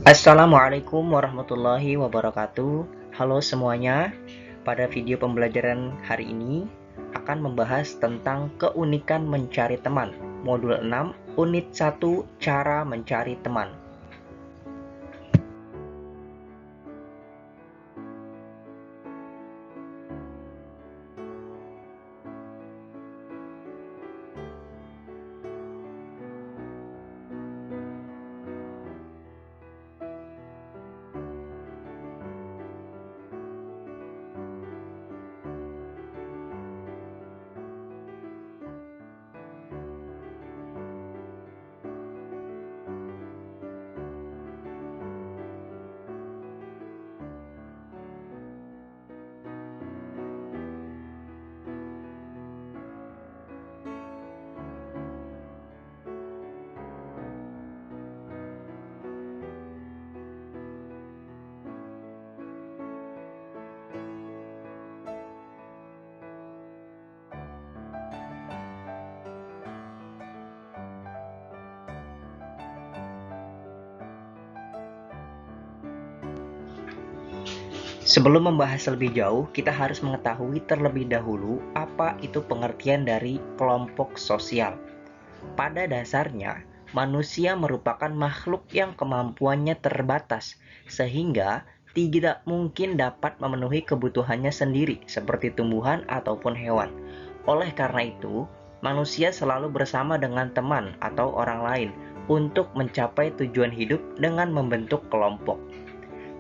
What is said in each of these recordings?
Assalamualaikum warahmatullahi wabarakatuh. Halo semuanya. Pada video pembelajaran hari ini akan membahas tentang keunikan mencari teman. Modul 6, unit 1, cara mencari teman. Sebelum membahas lebih jauh, kita harus mengetahui terlebih dahulu apa itu pengertian dari kelompok sosial. Pada dasarnya, manusia merupakan makhluk yang kemampuannya terbatas, sehingga tidak mungkin dapat memenuhi kebutuhannya sendiri, seperti tumbuhan ataupun hewan. Oleh karena itu, manusia selalu bersama dengan teman atau orang lain untuk mencapai tujuan hidup dengan membentuk kelompok.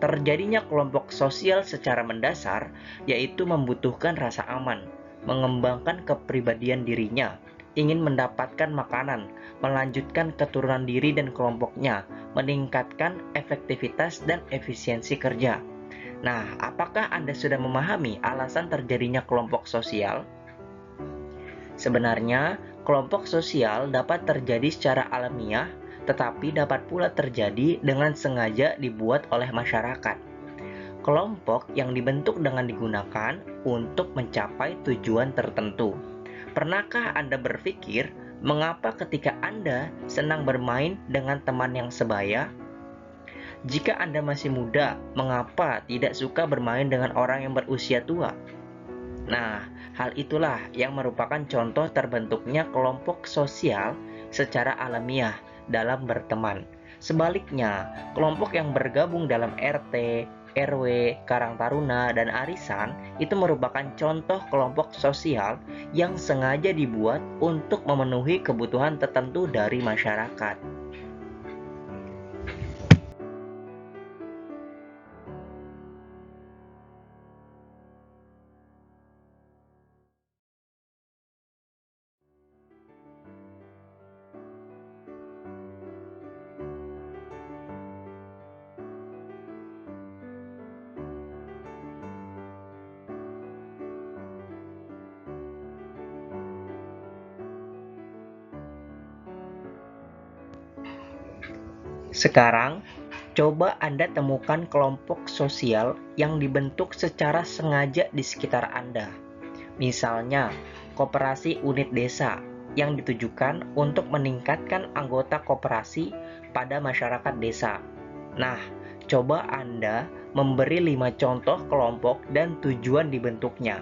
Terjadinya kelompok sosial secara mendasar, yaitu membutuhkan rasa aman, mengembangkan kepribadian dirinya, ingin mendapatkan makanan, melanjutkan keturunan diri dan kelompoknya, meningkatkan efektivitas dan efisiensi kerja. Nah, apakah Anda sudah memahami alasan terjadinya kelompok sosial? Sebenarnya, kelompok sosial dapat terjadi secara alamiah, tetapi dapat pula terjadi dengan sengaja dibuat oleh masyarakat. Kelompok yang dibentuk dengan digunakan untuk mencapai tujuan tertentu. Pernahkah Anda berpikir mengapa ketika Anda senang bermain dengan teman yang sebaya? Jika Anda masih muda, mengapa tidak suka bermain dengan orang yang berusia tua? Nah, hal itulah yang merupakan contoh terbentuknya kelompok sosial secara alamiah dalam berteman. Sebaliknya, kelompok yang bergabung dalam RT, RW, Karang Taruna, dan arisan itu merupakan contoh kelompok sosial yang sengaja dibuat untuk memenuhi kebutuhan tertentu dari masyarakat. Sekarang, coba Anda temukan kelompok sosial yang dibentuk secara sengaja di sekitar Anda. Misalnya, koperasi unit desa yang ditujukan untuk meningkatkan anggota koperasi pada masyarakat desa. Nah, coba Anda memberi 5 contoh kelompok dan tujuan dibentuknya.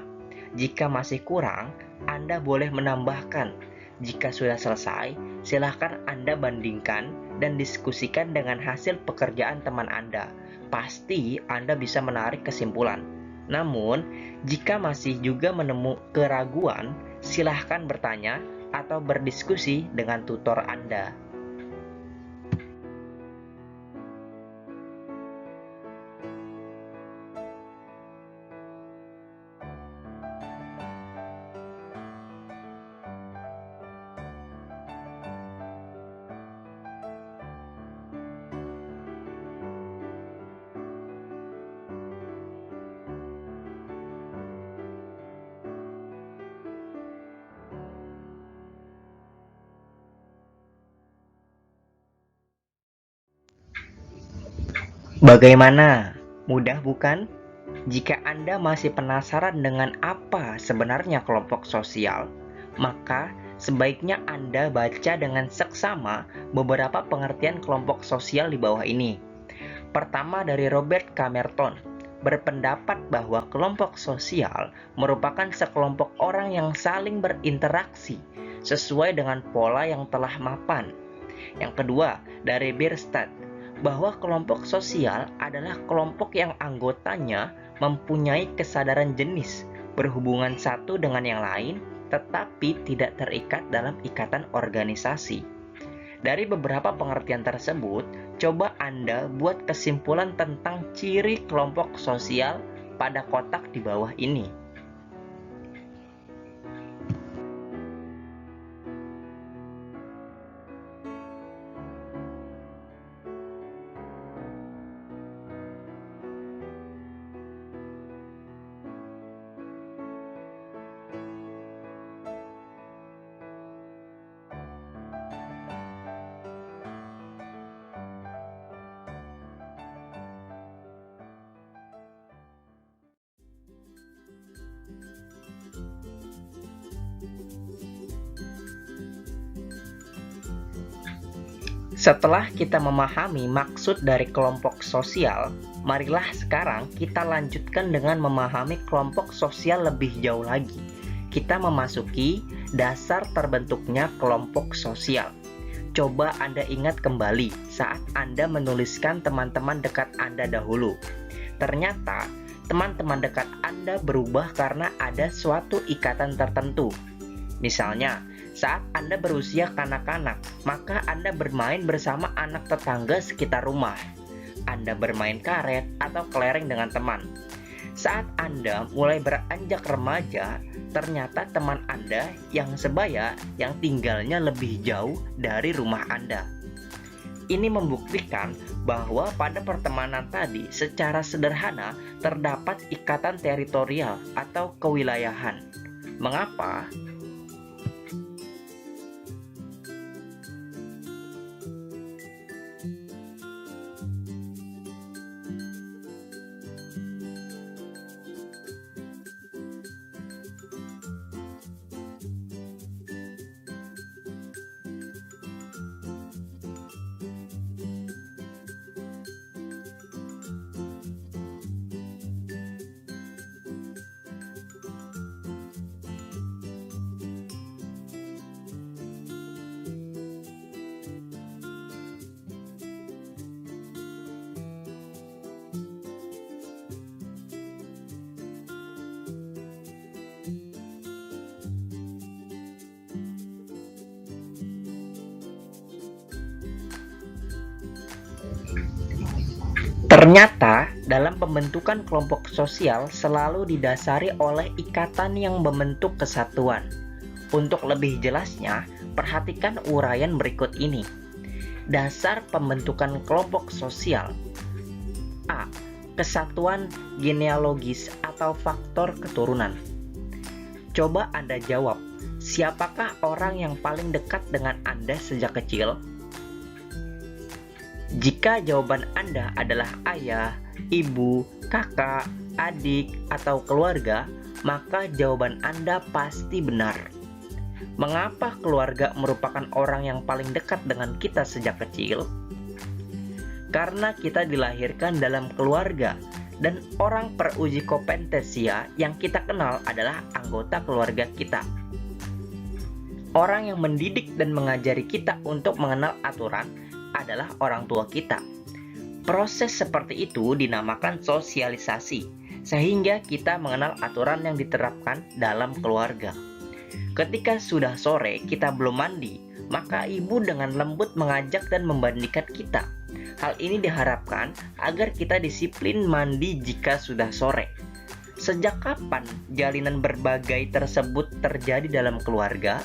Jika masih kurang, Anda boleh menambahkan. Jika sudah selesai, silakan Anda bandingkan dan diskusikan dengan hasil pekerjaan teman Anda. Pasti Anda bisa menarik kesimpulan. Namun, jika masih juga menemukan keraguan, silahkan bertanya atau berdiskusi dengan tutor Anda. Bagaimana? Mudah bukan? Jika Anda masih penasaran dengan apa sebenarnya kelompok sosial, maka sebaiknya Anda baca dengan seksama beberapa pengertian kelompok sosial di bawah ini. Pertama dari Robert Camerton, berpendapat bahwa kelompok sosial merupakan sekelompok orang yang saling berinteraksi sesuai dengan pola yang telah mapan. Yang kedua dari Bierstadt, bahwa kelompok sosial adalah kelompok yang anggotanya mempunyai kesadaran jenis, berhubungan satu dengan yang lain, tetapi tidak terikat dalam ikatan organisasi. Dari beberapa pengertian tersebut, coba Anda buat kesimpulan tentang ciri kelompok sosial pada kotak di bawah ini. Setelah kita memahami maksud dari kelompok sosial, marilah sekarang kita lanjutkan dengan memahami kelompok sosial lebih jauh lagi. Kita memasuki dasar terbentuknya kelompok sosial. Coba Anda ingat kembali saat Anda menuliskan teman-teman dekat Anda dahulu. Ternyata, teman-teman dekat Anda berubah karena ada suatu ikatan tertentu. Misalnya, saat Anda berusia kanak-kanak, maka Anda bermain bersama anak tetangga sekitar rumah. Anda bermain karet atau kelereng dengan teman. Saat Anda mulai beranjak remaja, ternyata teman Anda yang sebaya yang tinggalnya lebih jauh dari rumah Anda. Ini membuktikan bahwa pada pertemanan tadi secara sederhana terdapat ikatan teritorial atau kewilayahan. Mengapa? Ternyata, dalam pembentukan kelompok sosial selalu didasari oleh ikatan yang membentuk kesatuan. Untuk lebih jelasnya, perhatikan uraian berikut ini. Dasar pembentukan kelompok sosial. A. Kesatuan genealogis atau faktor keturunan. Coba Anda jawab, siapakah orang yang paling dekat dengan Anda sejak kecil? Jika jawaban Anda adalah ayah, ibu, kakak, adik, atau keluarga, maka jawaban Anda pasti benar. Mengapa keluarga merupakan orang yang paling dekat dengan kita sejak kecil? Karena kita dilahirkan dalam keluarga, dan orang peruji kompetensia yang kita kenal adalah anggota keluarga kita. Orang yang mendidik dan mengajari kita untuk mengenal aturan adalah orang tua kita. Proses seperti itu dinamakan sosialisasi, sehingga kita mengenal aturan yang diterapkan dalam keluarga. Ketika sudah sore kita belum mandi, maka ibu dengan lembut mengajak dan membandingkan kita. Hal ini diharapkan agar kita disiplin mandi jika sudah sore. Sejak kapan jalinan berbagai tersebut terjadi dalam keluarga?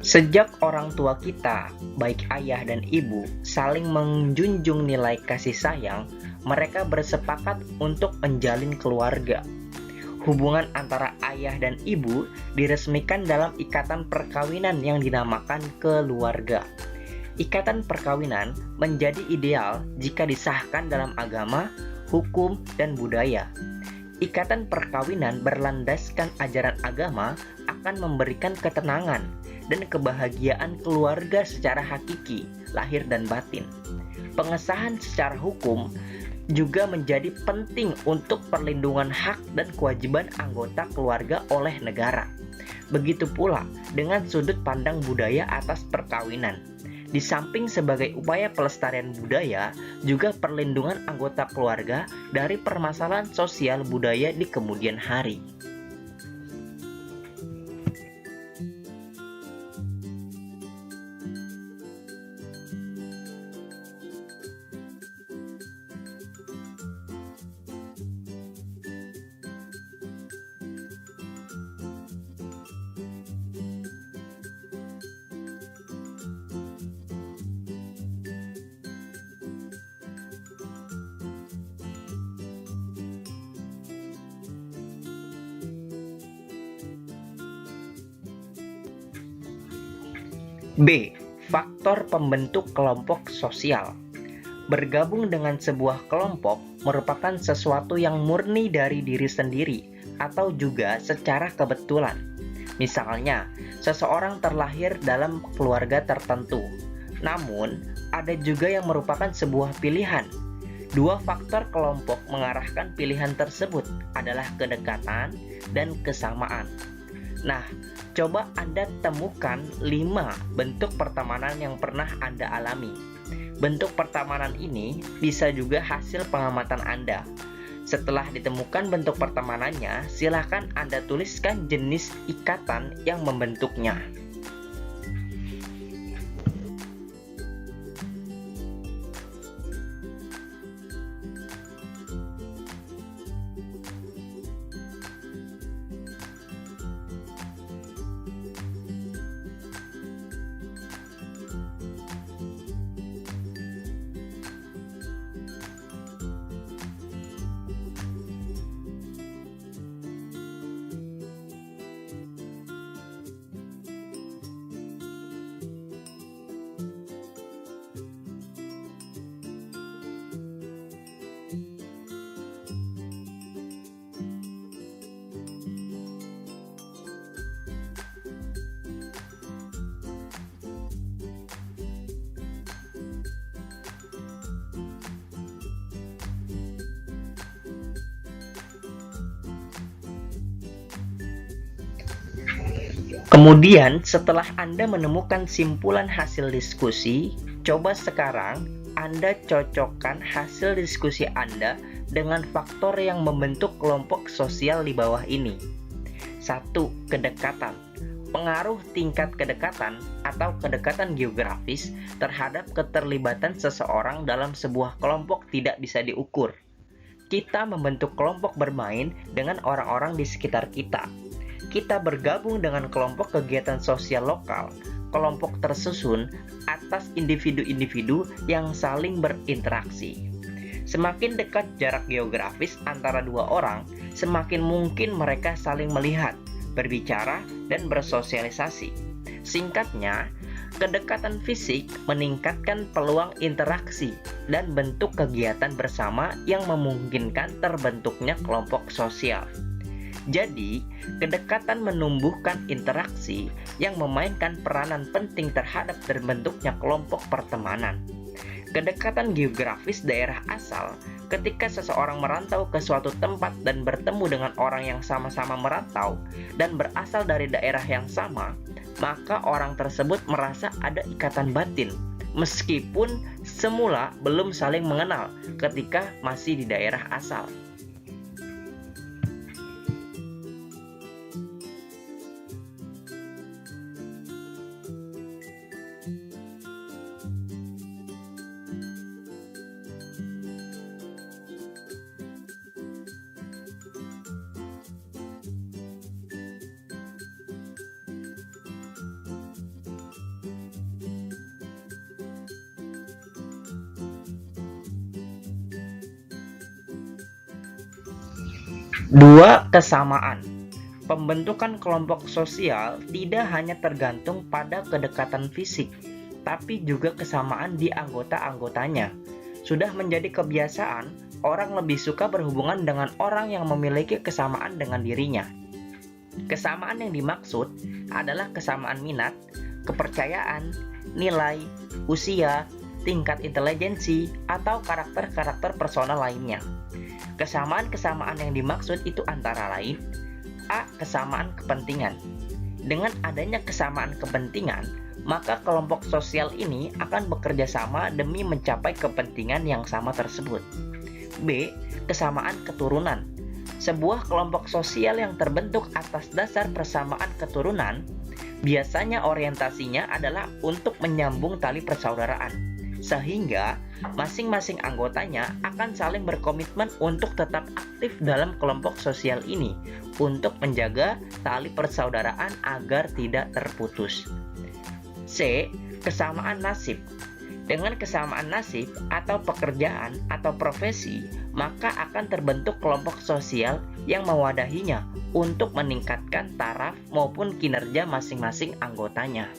Sejak orang tua kita, baik ayah dan ibu, saling menjunjung nilai kasih sayang, mereka bersepakat untuk menjalin keluarga. Hubungan antara ayah dan ibu diresmikan dalam ikatan perkawinan yang dinamakan keluarga. Ikatan perkawinan menjadi ideal jika disahkan dalam agama, hukum, dan budaya. Ikatan perkawinan berlandaskan ajaran agama akan memberikan ketenangan dan kebahagiaan keluarga secara hakiki, lahir dan batin. Pengesahan secara hukum juga menjadi penting untuk perlindungan hak dan kewajiban anggota keluarga oleh negara. Begitu pula dengan sudut pandang budaya atas perkawinan. Di samping sebagai upaya pelestarian budaya, juga perlindungan anggota keluarga dari permasalahan sosial budaya di kemudian hari. B. Faktor pembentuk kelompok sosial. Bergabung dengan sebuah kelompok merupakan sesuatu yang murni dari diri sendiri atau juga secara kebetulan. Misalnya, seseorang terlahir dalam keluarga tertentu. Namun, ada juga yang merupakan sebuah pilihan. Dua faktor kelompok mengarahkan pilihan tersebut adalah kedekatan dan kesamaan. Nah, coba Anda temukan 5 bentuk pertemanan yang pernah Anda alami. Bentuk pertemanan ini bisa juga hasil pengamatan Anda. Setelah ditemukan bentuk pertemanannya, silakan Anda tuliskan jenis ikatan yang membentuknya. Kemudian, setelah Anda menemukan simpulan hasil diskusi, coba sekarang Anda cocokkan hasil diskusi Anda dengan faktor yang membentuk kelompok sosial di bawah ini. 1. Kedekatan. Pengaruh tingkat kedekatan atau kedekatan geografis terhadap keterlibatan seseorang dalam sebuah kelompok tidak bisa diukur. Kita membentuk kelompok bermain dengan orang-orang di sekitar kita. Kita bergabung dengan kelompok kegiatan sosial lokal, kelompok tersusun atas individu-individu yang saling berinteraksi. Semakin dekat jarak geografis antara dua orang, semakin mungkin mereka saling melihat, berbicara, dan bersosialisasi. Singkatnya, kedekatan fisik meningkatkan peluang interaksi dan bentuk kegiatan bersama yang memungkinkan terbentuknya kelompok sosial. Jadi, kedekatan menumbuhkan interaksi yang memainkan peranan penting terhadap terbentuknya kelompok pertemanan. Kedekatan geografis daerah asal, ketika seseorang merantau ke suatu tempat dan bertemu dengan orang yang sama-sama merantau dan berasal dari daerah yang sama, maka orang tersebut merasa ada ikatan batin, meskipun semula belum saling mengenal ketika masih di daerah asal. 2. Kesamaan. Pembentukan kelompok sosial tidak hanya tergantung pada kedekatan fisik, tapi juga kesamaan di anggota-anggotanya. Sudah menjadi kebiasaan, orang lebih suka berhubungan dengan orang yang memiliki kesamaan dengan dirinya. Kesamaan yang dimaksud adalah kesamaan minat, kepercayaan, nilai, usia, tingkat intelijensi, atau karakter-karakter personal lainnya. Kesamaan-kesamaan yang dimaksud itu antara lain: A. Kesamaan kepentingan. Dengan adanya kesamaan kepentingan, maka kelompok sosial ini akan bekerja sama demi mencapai kepentingan yang sama tersebut. B. Kesamaan keturunan. Sebuah kelompok sosial yang terbentuk atas dasar persamaan keturunan, biasanya orientasinya adalah untuk menyambung tali persaudaraan, sehingga masing-masing anggotanya akan saling berkomitmen untuk tetap aktif dalam kelompok sosial ini untuk menjaga tali persaudaraan agar tidak terputus. C. Kesamaan nasib. Dengan kesamaan nasib atau pekerjaan atau profesi, maka akan terbentuk kelompok sosial yang mewadahinya untuk meningkatkan taraf maupun kinerja masing-masing anggotanya.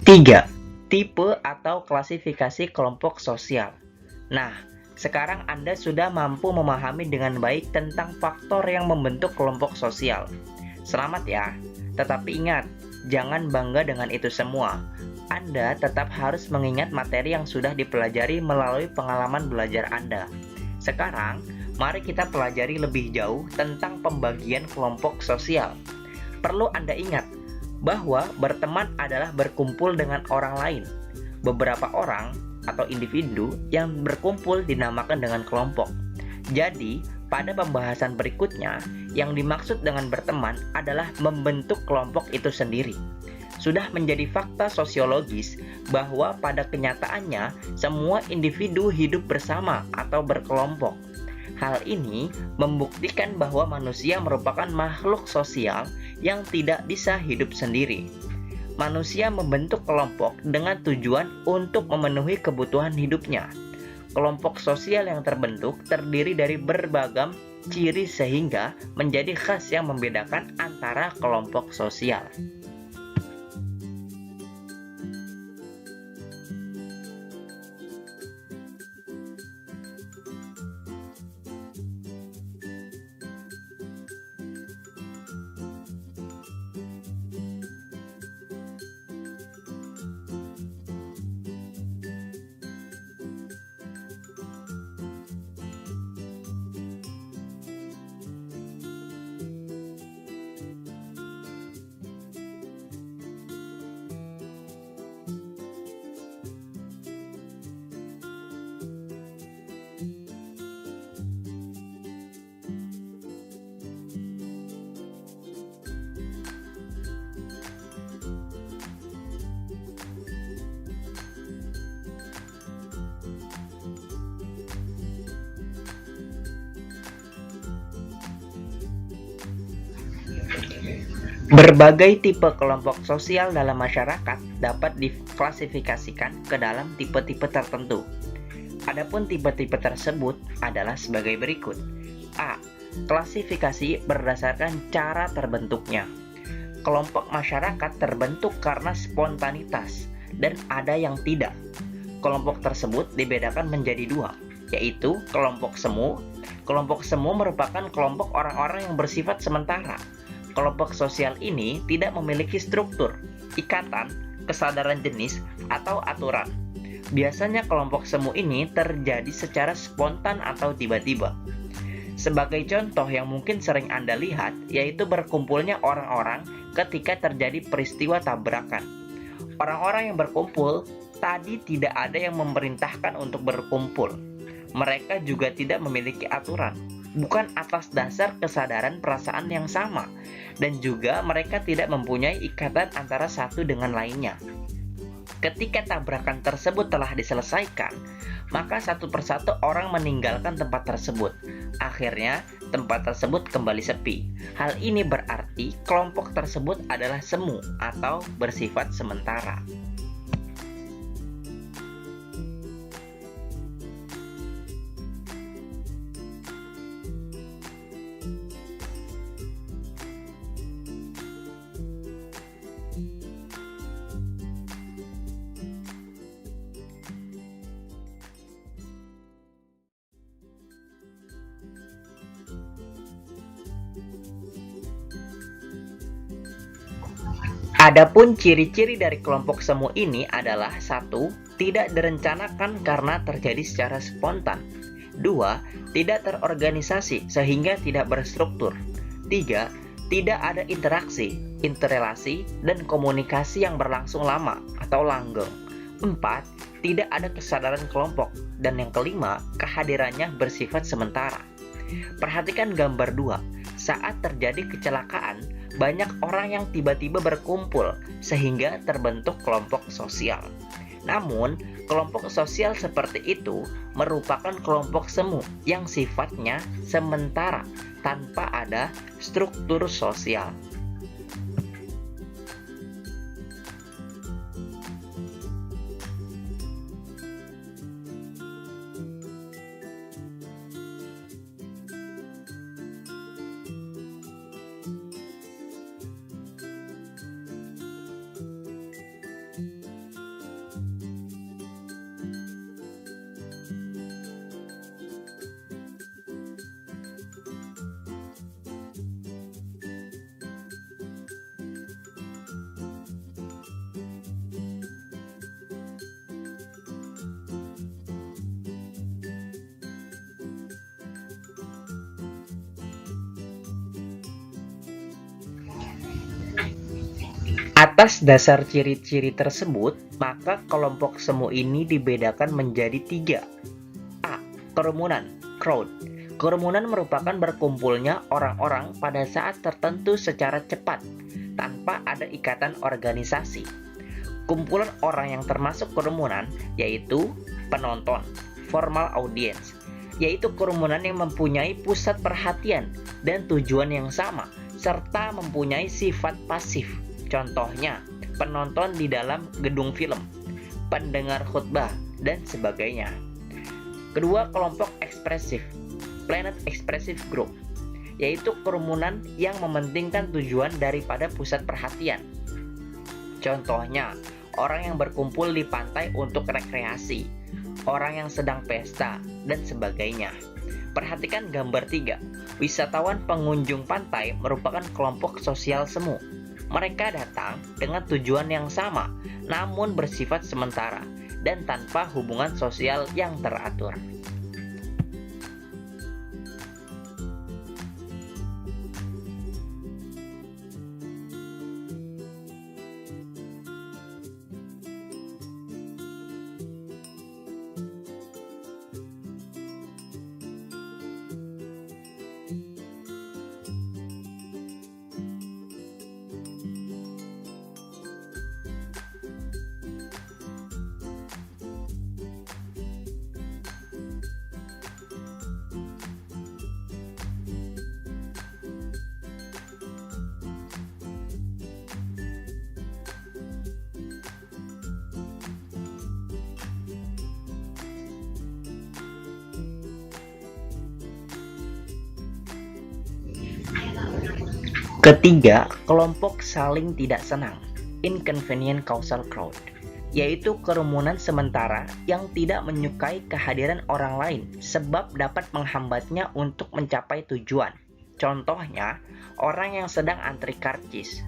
Tiga, tipe atau klasifikasi kelompok sosial. Nah, sekarang Anda sudah mampu memahami dengan baik tentang faktor yang membentuk kelompok sosial. Selamat ya, tetapi ingat, jangan bangga dengan itu semua. Anda tetap harus mengingat materi yang sudah dipelajari melalui pengalaman belajar Anda. Sekarang, mari kita pelajari lebih jauh tentang pembagian kelompok sosial. Perlu Anda ingat bahwa berteman adalah berkumpul dengan orang lain. Beberapa orang atau individu yang berkumpul dinamakan dengan kelompok. Jadi, pada pembahasan berikutnya, yang dimaksud dengan berteman adalah membentuk kelompok itu sendiri. Sudah menjadi fakta sosiologis bahwa pada kenyataannya semua individu hidup bersama atau berkelompok. Hal ini membuktikan bahwa manusia merupakan makhluk sosial yang tidak bisa hidup sendiri. Manusia membentuk kelompok dengan tujuan untuk memenuhi kebutuhan hidupnya. Kelompok sosial yang terbentuk terdiri dari berbagai ciri sehingga menjadi khas yang membedakan antara kelompok sosial. Berbagai tipe kelompok sosial dalam masyarakat dapat diklasifikasikan ke dalam tipe-tipe tertentu. Adapun tipe-tipe tersebut adalah sebagai berikut. A. Klasifikasi berdasarkan cara terbentuknya. Kelompok masyarakat terbentuk karena spontanitas dan ada yang tidak. Kelompok tersebut dibedakan menjadi dua, yaitu kelompok semu. Kelompok semu merupakan kelompok orang-orang yang bersifat sementara. Kelompok sosial ini tidak memiliki struktur, ikatan, kesadaran jenis, atau aturan. Biasanya kelompok semu ini terjadi secara spontan atau tiba-tiba. Sebagai contoh yang mungkin sering Anda lihat, yaitu berkumpulnya orang-orang ketika terjadi peristiwa tabrakan. Orang-orang yang berkumpul tadi tidak ada yang memerintahkan untuk berkumpul. Mereka juga tidak memiliki aturan, bukan atas dasar kesadaran perasaan yang sama, dan juga mereka tidak mempunyai ikatan antara satu dengan lainnya. Ketika tabrakan tersebut telah diselesaikan, maka satu persatu orang meninggalkan tempat tersebut. Akhirnya, tempat tersebut kembali sepi. Hal ini berarti kelompok tersebut adalah semu atau bersifat sementara. Adapun ciri-ciri dari kelompok semu ini adalah: 1. Tidak direncanakan karena terjadi secara spontan. 2. Tidak terorganisasi sehingga tidak berstruktur. 3. Tidak ada interaksi, interrelasi, dan komunikasi yang berlangsung lama atau langgeng. 4. Tidak ada kesadaran kelompok. Dan yang kelima, kehadirannya bersifat sementara. Perhatikan gambar 2. Saat terjadi kecelakaan, banyak orang yang tiba-tiba berkumpul sehingga terbentuk kelompok sosial. Namun, kelompok sosial seperti itu merupakan kelompok semu yang sifatnya sementara tanpa ada struktur sosial. Atas dasar ciri-ciri tersebut, maka kelompok semu ini dibedakan menjadi 3. A. Kerumunan, crowd. Kerumunan merupakan berkumpulnya orang-orang pada saat tertentu secara cepat, tanpa ada ikatan organisasi. Kumpulan orang yang termasuk kerumunan yaitu penonton, formal audience, yaitu kerumunan yang mempunyai pusat perhatian dan tujuan yang sama, serta mempunyai sifat pasif. Contohnya, penonton di dalam gedung film, pendengar khutbah, dan sebagainya. Kedua, kelompok ekspresif, Planet Expressive Group, yaitu kerumunan yang mementingkan tujuan daripada pusat perhatian. Contohnya, orang yang berkumpul di pantai untuk rekreasi, orang yang sedang pesta, dan sebagainya. Perhatikan gambar 3. Wisatawan pengunjung pantai merupakan kelompok sosial semu. Mereka datang dengan tujuan yang sama, namun bersifat sementara dan tanpa hubungan sosial yang teratur. Ketiga, kelompok saling tidak senang, inconvenient causal crowd, yaitu kerumunan sementara yang tidak menyukai kehadiran orang lain sebab dapat menghambatnya untuk mencapai tujuan. Contohnya, orang yang sedang antri karcis.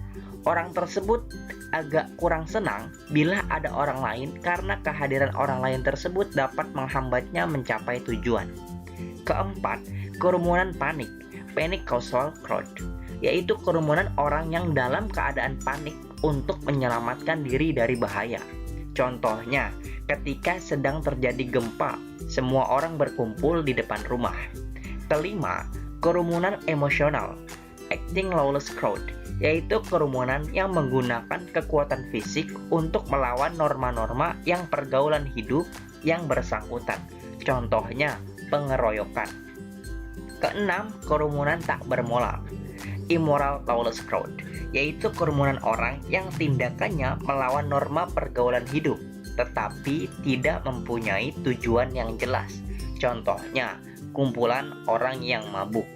Orang tersebut agak kurang senang bila ada orang lain karena kehadiran orang lain tersebut dapat menghambatnya mencapai tujuan. Keempat, kerumunan panik, panic causal crowd, yaitu kerumunan orang yang dalam keadaan panik untuk menyelamatkan diri dari bahaya. Contohnya, ketika sedang terjadi gempa, semua orang berkumpul di depan rumah. Kelima, kerumunan emosional, acting lawless crowd, yaitu kerumunan yang menggunakan kekuatan fisik untuk melawan norma-norma yang pergaulan hidup yang bersangkutan. Contohnya, pengeroyokan. Keenam, kerumunan tak bermoral, immoral lawless crowd, yaitu kerumunan orang yang tindakannya melawan norma pergaulan hidup, tetapi tidak mempunyai tujuan yang jelas. Contohnya, kumpulan orang yang mabuk.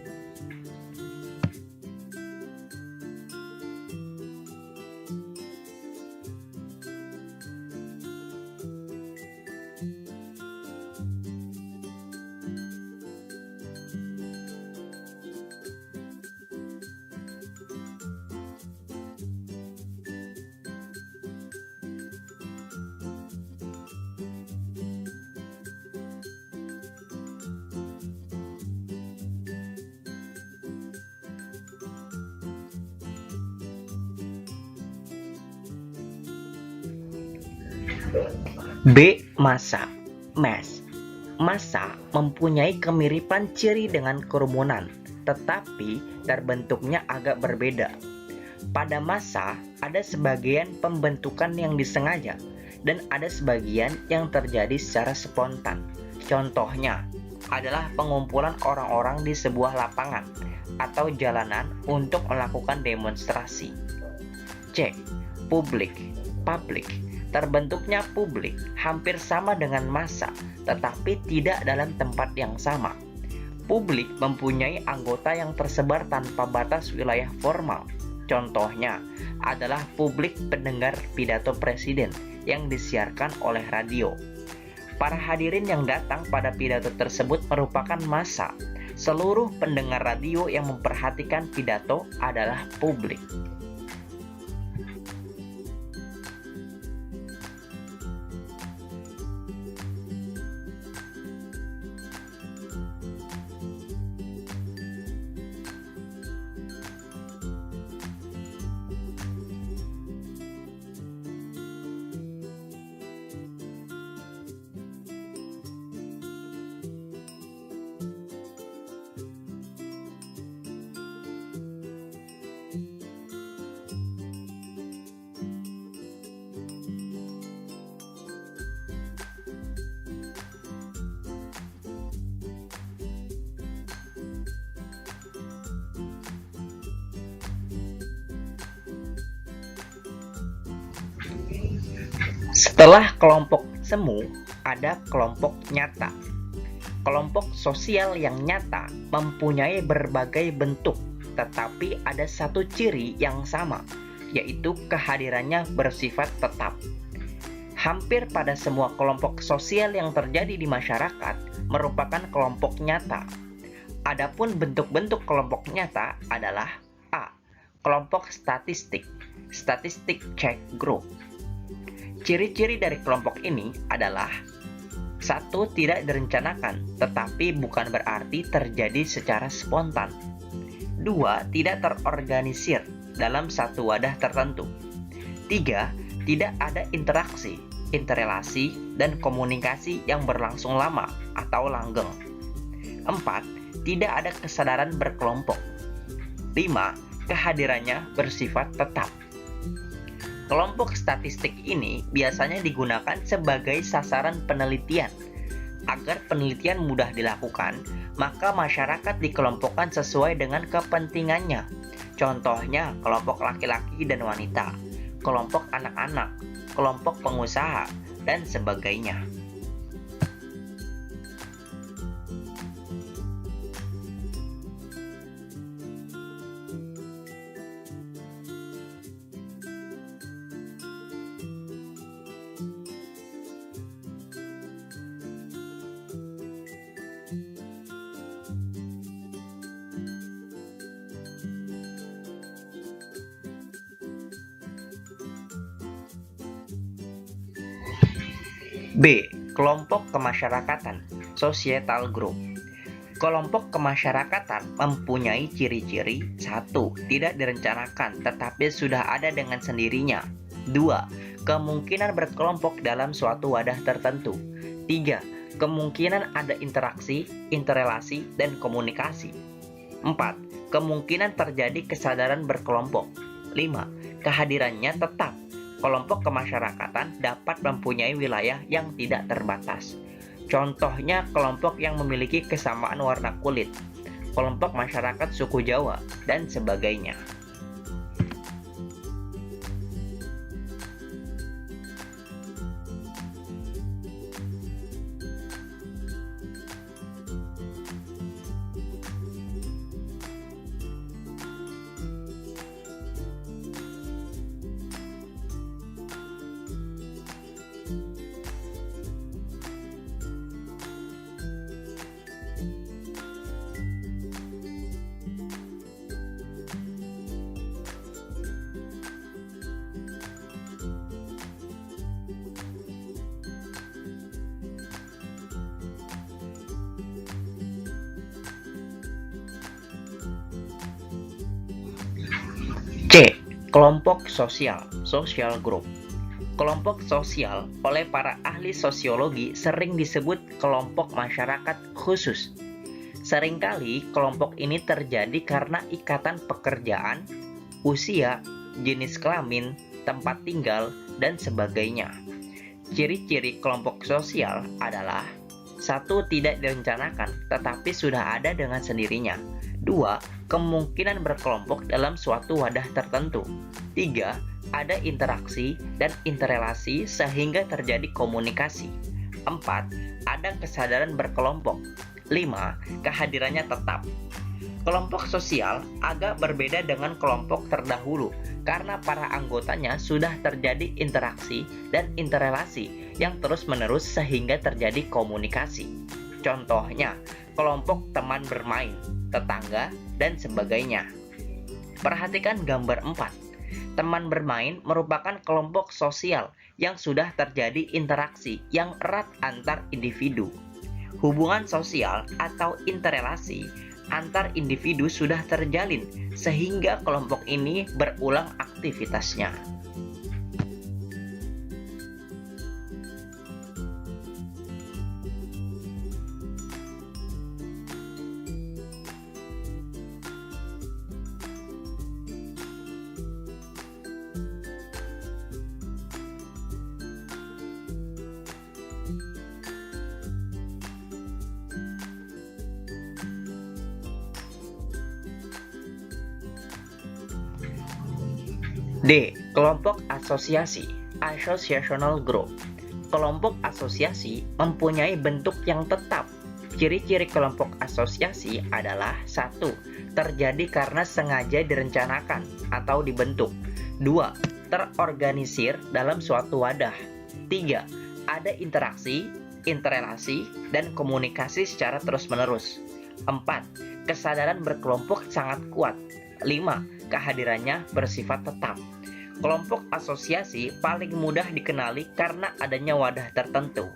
B. Massa, mass. Massa mempunyai kemiripan ciri dengan kerumunan, tetapi terbentuknya agak berbeda. Pada massa, ada sebagian pembentukan yang disengaja, dan ada sebagian yang terjadi secara spontan. Contohnya adalah pengumpulan orang-orang di sebuah lapangan atau jalanan untuk melakukan demonstrasi. C. Publik, public. Terbentuknya publik hampir sama dengan massa, tetapi tidak dalam tempat yang sama. Publik mempunyai anggota yang tersebar tanpa batas wilayah formal. Contohnya adalah publik pendengar pidato presiden yang disiarkan oleh radio. Para hadirin yang datang pada pidato tersebut merupakan massa. Seluruh pendengar radio yang memperhatikan pidato adalah publik. Setelah kelompok semu, ada kelompok nyata. Kelompok sosial yang nyata mempunyai berbagai bentuk, tetapi ada satu ciri yang sama, yaitu kehadirannya bersifat tetap. Hampir pada semua kelompok sosial yang terjadi di masyarakat merupakan kelompok nyata. Adapun bentuk-bentuk kelompok nyata adalah A. Kelompok statistik, statistic check group. Ciri-ciri dari kelompok ini adalah: 1. Tidak direncanakan, tetapi bukan berarti terjadi secara spontan. 2. Tidak terorganisir dalam satu wadah tertentu. 3. Tidak ada interaksi, interrelasi, dan komunikasi yang berlangsung lama atau langgeng. 4. Tidak ada kesadaran berkelompok. 5. Kehadirannya bersifat tetap. Kelompok statistik ini biasanya digunakan sebagai sasaran penelitian. Agar penelitian mudah dilakukan, maka masyarakat dikelompokkan sesuai dengan kepentingannya. Contohnya, kelompok laki-laki dan wanita, kelompok anak-anak, kelompok pengusaha, dan sebagainya. B. Kelompok kemasyarakatan, societal group. Kelompok kemasyarakatan mempunyai ciri-ciri: 1. Tidak direncanakan tetapi sudah ada dengan sendirinya. 2. Kemungkinan berkelompok dalam suatu wadah tertentu. 3. Kemungkinan ada interaksi, interrelasi, dan komunikasi. 4. Kemungkinan terjadi kesadaran berkelompok. 5. Kehadirannya tetap. Kelompok kemasyarakatan dapat mempunyai wilayah yang tidak terbatas. Contohnya kelompok yang memiliki kesamaan warna kulit, kelompok masyarakat suku Jawa, dan sebagainya. C. Kelompok sosial, social group. Kelompok sosial oleh para ahli sosiologi sering disebut kelompok masyarakat khusus. Seringkali kelompok ini terjadi karena ikatan pekerjaan, usia, jenis kelamin, tempat tinggal, dan sebagainya. Ciri-ciri kelompok sosial adalah: 1. Tidak direncanakan tetapi sudah ada dengan sendirinya. 2. Kemungkinan berkelompok dalam suatu wadah tertentu. 3. Ada interaksi dan interrelasi sehingga terjadi komunikasi. 4. Ada kesadaran berkelompok. 5. Kehadirannya tetap. Kelompok sosial agak berbeda dengan kelompok terdahulu karena para anggotanya sudah terjadi interaksi dan interrelasi yang terus-menerus sehingga terjadi komunikasi. Contohnya, kelompok teman bermain, tetangga, dan sebagainya. Perhatikan gambar 4. Teman bermain merupakan kelompok sosial yang sudah terjadi interaksi yang erat antar individu. Hubungan sosial atau interrelasi antar individu sudah terjalin sehingga kelompok ini berulang aktivitasnya. D. Kelompok asosiasi, associational group. Kelompok asosiasi mempunyai bentuk yang tetap. Ciri-ciri kelompok asosiasi adalah: 1. Terjadi karena sengaja direncanakan atau dibentuk. 2. Terorganisir dalam suatu wadah. 3. Ada interaksi, interrelasi, dan komunikasi secara terus-menerus. 4. Kesadaran berkelompok sangat kuat. 5. Kehadirannya bersifat tetap. Kelompok asosiasi paling mudah dikenali karena adanya wadah tertentu.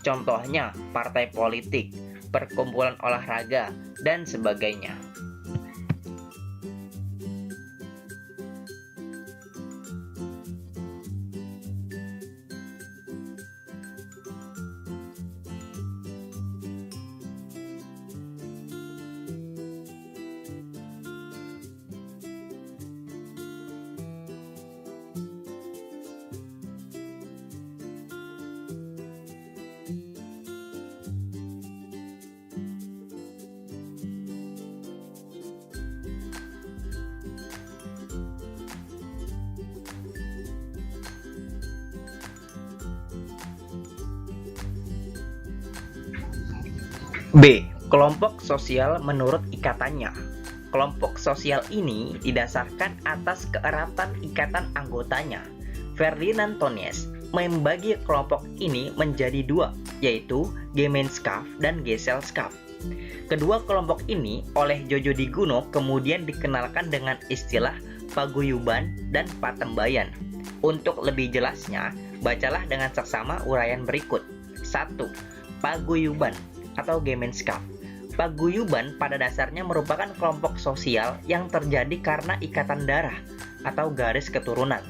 Contohnya partai politik, perkumpulan olahraga, dan sebagainya. B. Kelompok sosial menurut ikatannya. Kelompok sosial ini didasarkan atas keeratan ikatan anggotanya. Ferdinand Tönnies membagi kelompok ini menjadi dua, yaitu Gemeinschaft dan Gesellschaft. Kedua kelompok ini oleh Jojo di Guno kemudian dikenalkan dengan istilah paguyuban dan patembayan. Untuk lebih jelasnya, bacalah dengan seksama uraian berikut. 1. Paguyuban atau Gemeinschaft. Paguyuban pada dasarnya merupakan kelompok sosial yang terjadi karena ikatan darah atau garis keturunan,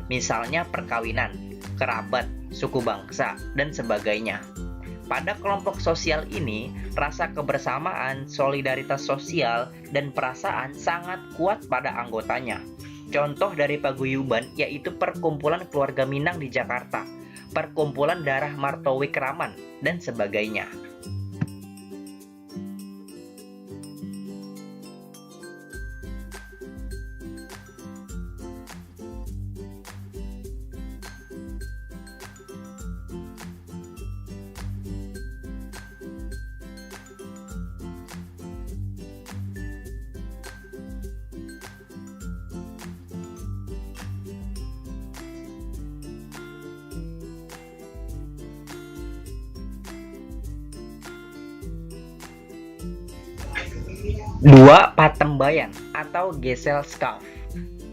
misalnya perkawinan, kerabat, suku bangsa, dan sebagainya. Pada kelompok sosial ini, rasa kebersamaan, solidaritas sosial, dan perasaan sangat kuat pada anggotanya. Contoh dari paguyuban yaitu Perkumpulan Keluarga Minang di Jakarta, Perkumpulan Darah Martowi Kraman, dan sebagainya. Dua, Patembayan atau Gesellschaft.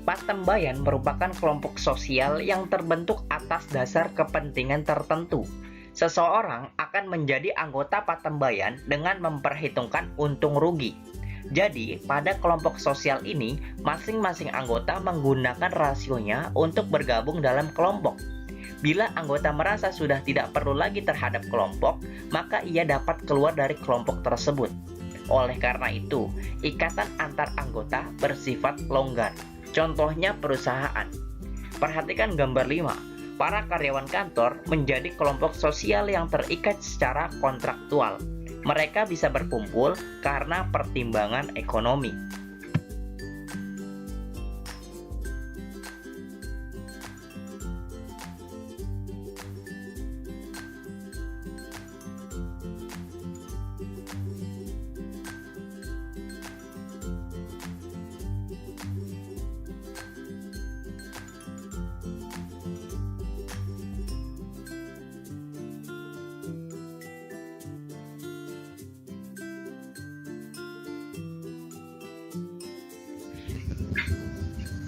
Patembayan merupakan kelompok sosial yang terbentuk atas dasar kepentingan tertentu. Seseorang akan menjadi anggota Patembayan dengan memperhitungkan untung rugi. Jadi, pada kelompok sosial ini, masing-masing anggota menggunakan rasionya untuk bergabung dalam kelompok. Bila anggota merasa sudah tidak perlu lagi terhadap kelompok, maka ia dapat keluar dari kelompok tersebut. Oleh karena itu, ikatan antar anggota bersifat longgar. Contohnya perusahaan. Perhatikan gambar 5. Para karyawan kantor menjadi kelompok sosial yang terikat secara kontraktual. Mereka bisa berkumpul karena pertimbangan ekonomi.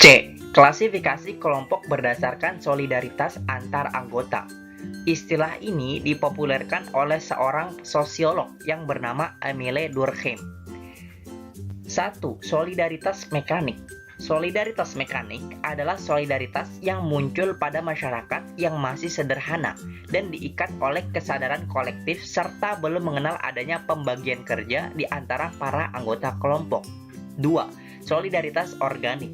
C. Klasifikasi kelompok berdasarkan solidaritas antar anggota. Istilah ini dipopulerkan oleh seorang sosiolog yang bernama Emile Durkheim. 1. Solidaritas mekanik. Solidaritas mekanik adalah solidaritas yang muncul pada masyarakat yang masih sederhana dan diikat oleh kesadaran kolektif serta belum mengenal adanya pembagian kerja di antara para anggota kelompok. 2. Solidaritas organik.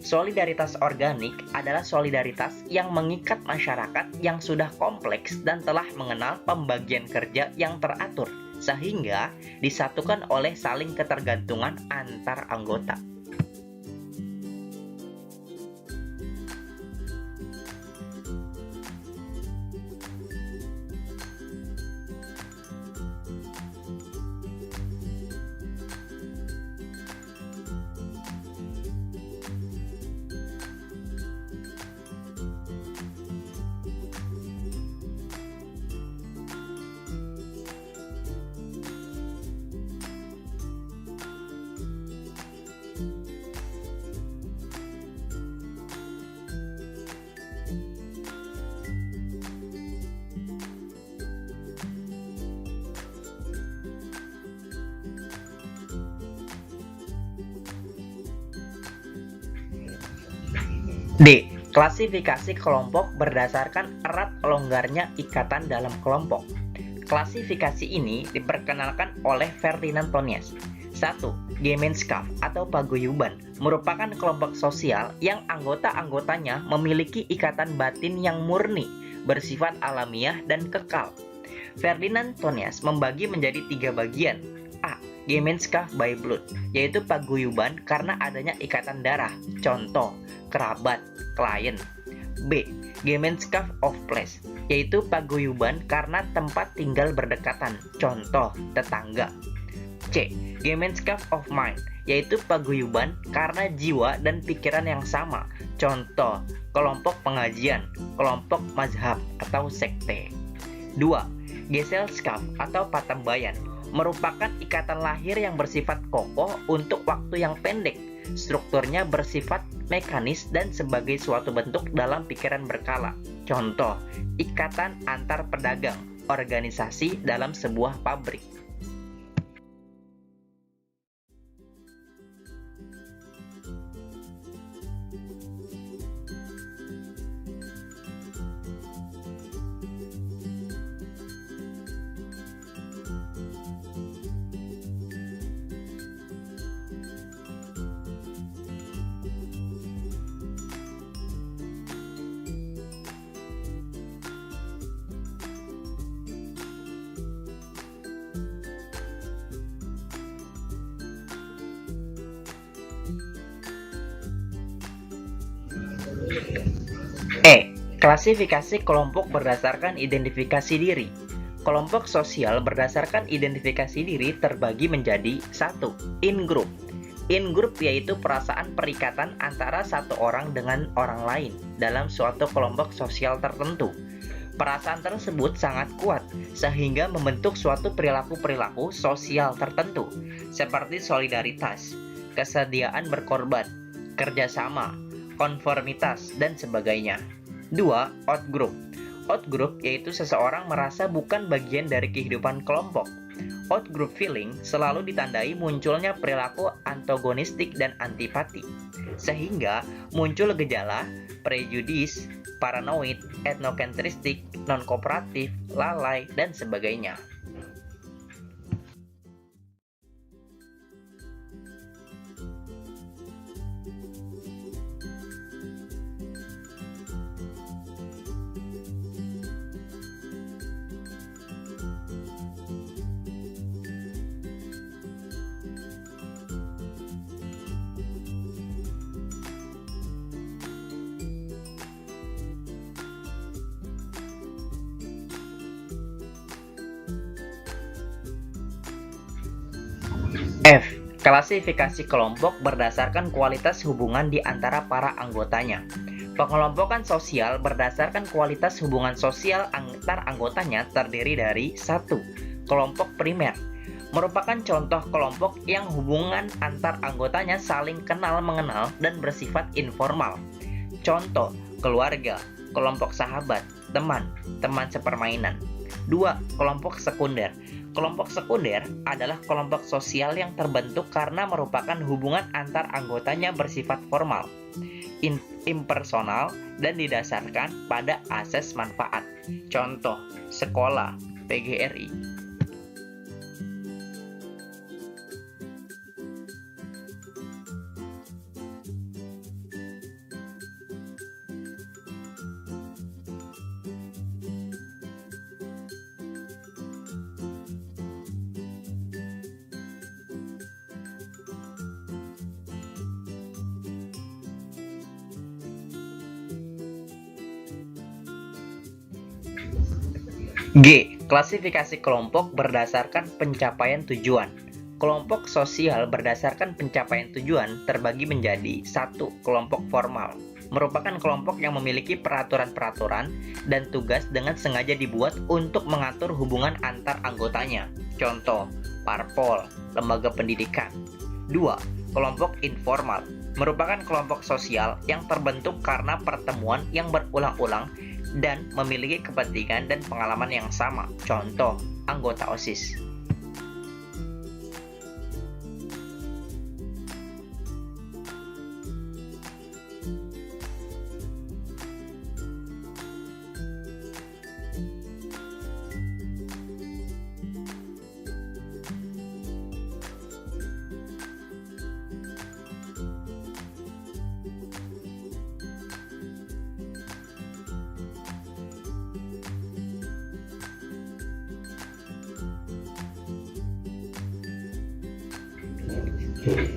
Solidaritas organik adalah solidaritas yang mengikat masyarakat yang sudah kompleks dan telah mengenal pembagian kerja yang teratur, sehingga disatukan oleh saling ketergantungan antar anggota. D. Klasifikasi kelompok berdasarkan erat longgarnya ikatan dalam kelompok. Klasifikasi ini diperkenalkan oleh Ferdinand Tönnies. 1. Gemeinschaft atau paguyuban merupakan kelompok sosial yang anggota-anggotanya memiliki ikatan batin yang murni, bersifat alamiah dan kekal. Ferdinand Tönnies membagi menjadi 3 bagian. A. Gemeinschaft by blood, yaitu paguyuban karena adanya ikatan darah, contoh kerabat, klien. B. Gemeinschaft of place, yaitu paguyuban karena tempat tinggal berdekatan, contoh tetangga. C. Gemeinschaft of mind, yaitu paguyuban karena jiwa dan pikiran yang sama, contoh kelompok pengajian, kelompok mazhab atau sekte. 2. Gesellschaft atau patembayan merupakan ikatan lahir yang bersifat kokoh untuk waktu yang pendek. Strukturnya bersifat mekanis dan sebagai suatu bentuk dalam pikiran berkala. Contoh, ikatan antar pedagang, organisasi dalam sebuah pabrik. E. Klasifikasi kelompok berdasarkan identifikasi diri. Kelompok sosial berdasarkan identifikasi diri terbagi menjadi 1. In-group. In-group yaitu perasaan perikatan antara satu orang dengan orang lain dalam suatu kelompok sosial tertentu. Perasaan tersebut sangat kuat sehingga membentuk suatu perilaku-perilaku sosial tertentu seperti solidaritas, kesediaan berkorban, kerjasama, konformitas, dan sebagainya. 2. Outgroup. Outgroup yaitu seseorang merasa bukan bagian dari kehidupan kelompok. Outgroup feeling selalu ditandai munculnya perilaku antagonistik dan antipati, sehingga muncul gejala prejudis, paranoid, etnokentristik, non-kooperatif, lalai, dan sebagainya. F. Klasifikasi kelompok berdasarkan kualitas hubungan di antara para anggotanya. Pengelompokan sosial berdasarkan kualitas hubungan sosial antar anggotanya terdiri dari 1. Kelompok primer merupakan contoh kelompok yang hubungan antar anggotanya saling kenal-mengenal dan bersifat informal. Contoh, keluarga, kelompok sahabat, teman, teman sepermainan. 2. Kelompok sekunder. Kelompok sekunder adalah kelompok sosial yang terbentuk karena merupakan hubungan antar anggotanya bersifat formal, impersonal, dan didasarkan pada asas manfaat. Contoh, sekolah, PGRI. G. Klasifikasi kelompok berdasarkan pencapaian tujuan. Kelompok sosial berdasarkan pencapaian tujuan terbagi menjadi 1. Kelompok formal merupakan kelompok yang memiliki peraturan-peraturan dan tugas dengan sengaja dibuat untuk mengatur hubungan antar anggotanya. Contoh, parpol, lembaga pendidikan. 2. Kelompok informal merupakan kelompok sosial yang terbentuk karena pertemuan yang berulang-ulang dan memiliki kepentingan dan pengalaman yang sama. Contoh, anggota OSIS.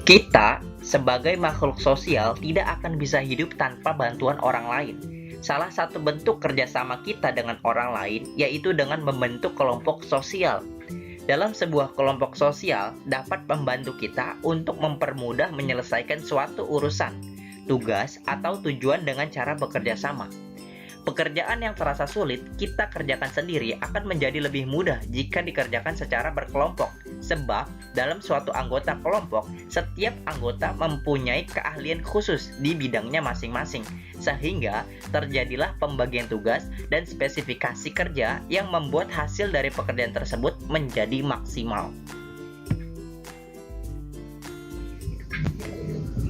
Kita sebagai makhluk sosial tidak akan bisa hidup tanpa bantuan orang lain. Salah satu bentuk kerjasama kita dengan orang lain yaitu dengan membentuk kelompok sosial. Dalam sebuah kelompok sosial dapat membantu kita untuk mempermudah menyelesaikan suatu urusan, tugas, atau tujuan dengan cara bekerja sama. Pekerjaan yang terasa sulit kita kerjakan sendiri akan menjadi lebih mudah jika dikerjakan secara berkelompok. Sebab dalam suatu anggota kelompok, setiap anggota mempunyai keahlian khusus di bidangnya masing-masing, sehingga terjadilah pembagian tugas dan spesifikasi kerja yang membuat hasil dari pekerjaan tersebut menjadi maksimal.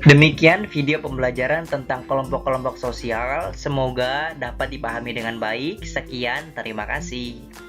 Demikian video pembelajaran tentang kelompok-kelompok sosial. Semoga dapat dipahami dengan baik. Sekian, terima kasih.